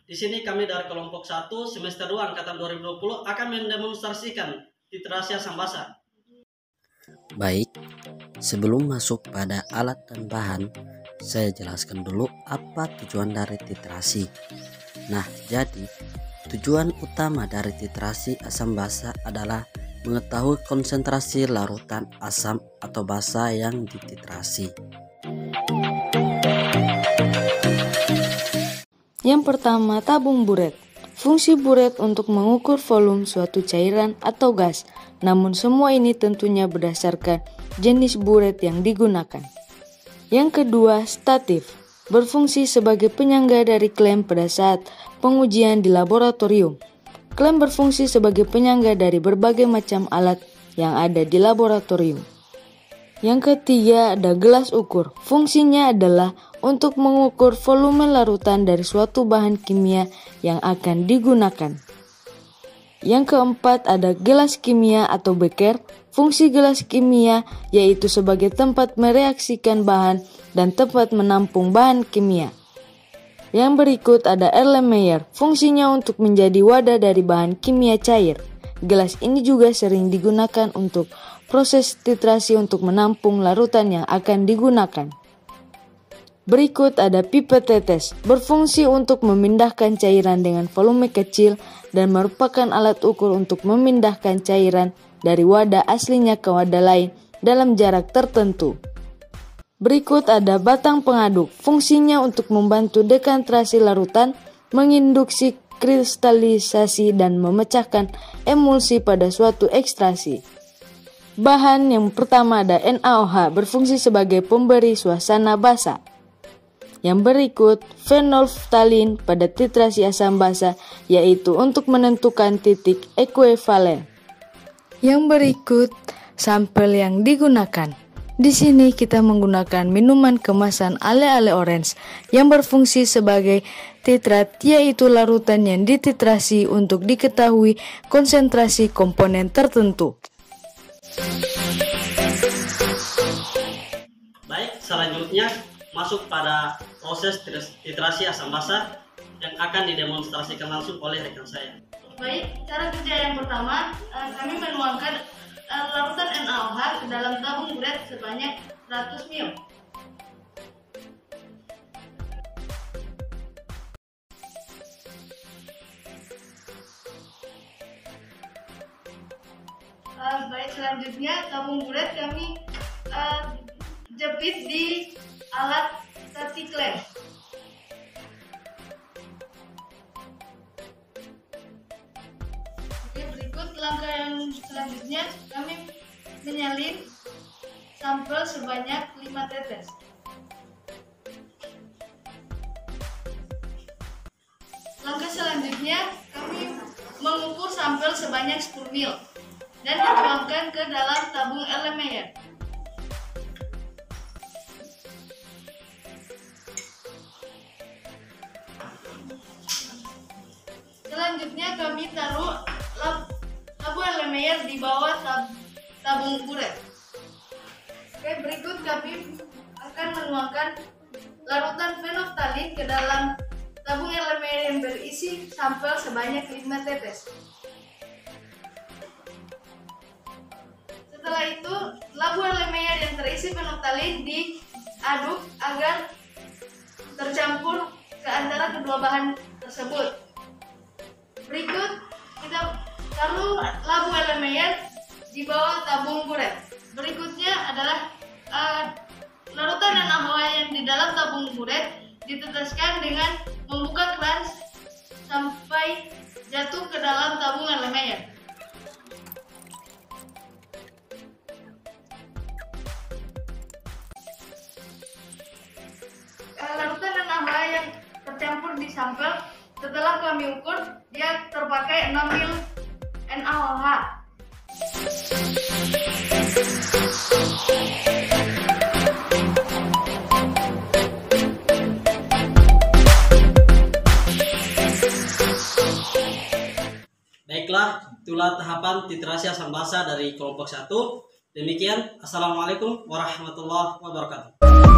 Di sini kami dari kelompok 1 semester 2 angkatan 2020 akan mendemonstrasikan titrasi asam basa. Baik, sebelum masuk pada alat dan bahan, saya jelaskan dulu apa tujuan dari titrasi. Nah, jadi tujuan utama dari titrasi asam basa adalah mengetahui konsentrasi larutan asam atau basa yang dititrasi. Yang pertama, tabung buret. Fungsi buret untuk mengukur volume suatu cairan atau gas, namun semua ini tentunya berdasarkan jenis buret yang digunakan. Yang kedua, statif. Berfungsi sebagai penyangga dari klem pada saat pengujian di laboratorium. Klem berfungsi sebagai penyangga dari berbagai macam alat yang ada di laboratorium. Yang ketiga, ada gelas ukur. Fungsinya adalah untuk mengukur volume larutan dari suatu bahan kimia yang akan digunakan. Yang keempat, ada gelas kimia atau beker. Fungsi gelas kimia yaitu sebagai tempat mereaksikan bahan dan tempat menampung bahan kimia. Yang berikut ada Erlenmeyer. Fungsinya untuk menjadi wadah dari bahan kimia cair. Gelas ini juga sering digunakan untuk proses titrasi untuk menampung larutan yang akan digunakan. Berikut ada pipet tetes. Berfungsi untuk memindahkan cairan dengan volume kecil dan merupakan alat ukur untuk memindahkan cairan dari wadah aslinya ke wadah lain dalam jarak tertentu. Berikut ada batang pengaduk. Fungsinya untuk membantu dekonsentrasi larutan, menginduksi kristalisasi dan memecahkan emulsi pada suatu ekstraksi. Bahan yang pertama ada NaOH, berfungsi sebagai pemberi suasana basa. Yang berikut fenolftalin pada titrasi asam basa, yaitu untuk menentukan titik ekuivalen. Yang berikut sampel yang digunakan. Di sini kita menggunakan minuman kemasan ale-ale orange yang berfungsi sebagai titrat, yaitu larutan yang dititrasi untuk diketahui konsentrasi komponen tertentu. Baik, selanjutnya masuk pada proses titrasi asam basa yang akan didemonstrasikan langsung oleh rekan saya. Baik, cara kerja yang pertama, kami menuangkan larutan NaOH ke dalam tabung buret sebanyak 100 ml. Baik, selanjutnya tabung buret kami jepit di alat vertiklem. Oke, berikut langkah yang selanjutnya, kami menyalin sampel sebanyak 5 tetes. Langkah selanjutnya, kami mengukur sampel sebanyak 10 ml dan dituangkan ke dalam tabung Erlenmeyer. Selanjutnya kami taruh tabung Erlenmeyer di bawah tabung buret. Oke, berikut kami akan menuangkan larutan fenolftalin ke dalam tabung Erlenmeyer yang berisi sampel sebanyak 5 tetes. Setelah itu, tabung Erlenmeyer yang terisi fenolftalin diaduk agar tercampur ke antara kedua bahan tersebut. Berikut kita taruh tabung Erlenmeyer di bawah tabung buret. Berikutnya adalah larutan NaOH yang di dalam tabung buret diteteskan dengan membuka keran sampai jatuh ke dalam tabung Erlenmeyer. Larutan NaOH yang tercampur di sampel, setelah kami ukur, dia terpakai 6 ml NaOH. Baiklah, itulah tahapan titrasi asam basa dari kelompok 1. Demikian, Assalamualaikum warahmatullahi wabarakatuh.